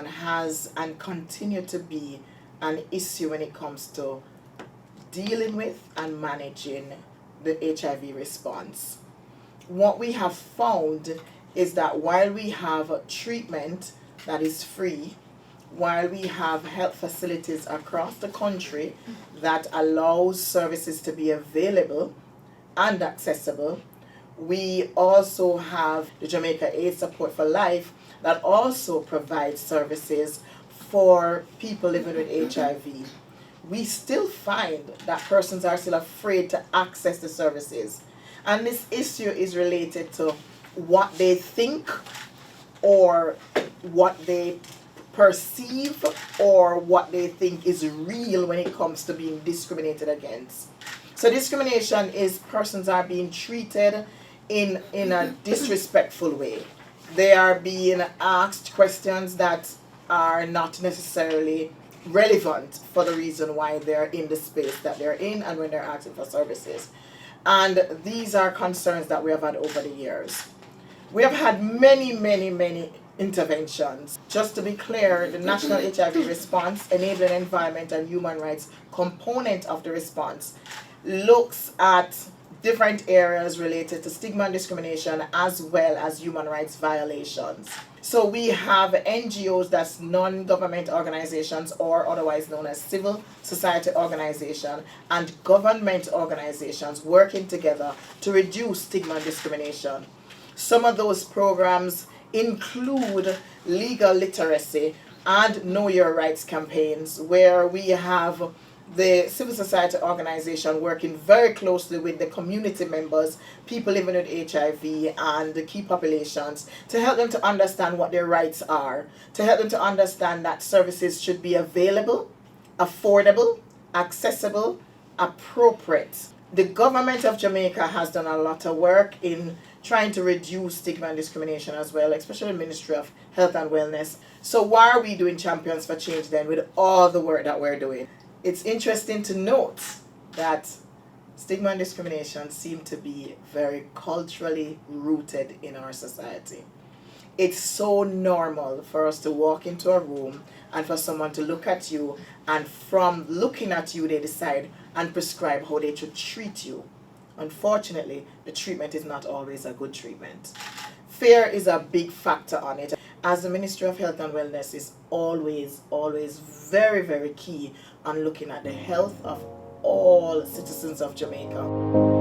has and continue to be an issue when it comes to dealing with and managing the HIV response. What we have found is that while we have treatment that is free, while we have health facilities across the country that allows services to be available and accessible, we also have the Jamaica AIDS Support for Life that also provides services for people living with HIV. We still find that persons are still afraid to access the services. And this issue is related to what they think or what they perceive or what they think is real when it comes to being discriminated against. So discrimination is persons are being treated in a disrespectful way. They are being asked questions that are not necessarily relevant for the reason why they're in the space that they're in and when they're asking for services. And these are concerns that we have had over the years. We have had many interventions. Just to be clear, the National HIV Response, Enabling Environment and Human Rights component of the response looks at different areas related to stigma and discrimination as well as human rights violations. So we have NGOs, that's non-government organizations or otherwise known as civil society organization, and government organizations working together to reduce stigma and discrimination. Some of those programs include legal literacy and know your rights campaigns, where we have the civil society organization working very closely with the community members, people living with HIV and the key populations, to help them to understand what their rights are, to help them to understand that services should be available, affordable, accessible, appropriate. The government of Jamaica has done a lot of work in trying to reduce stigma and discrimination as well, especially the Ministry of Health and Wellness. So why are we doing Champions for Change then with all the work that we're doing? It's interesting to note that stigma and discrimination seem to be very culturally rooted in our society. It's so normal for us to walk into a room and for someone to look at you, and from looking at you they decide and prescribe how they should treat you. Unfortunately, the treatment is not always a good treatment. Fear is a big factor on it, as the Ministry of Health and Wellness is always very key on looking at the health of all citizens of Jamaica.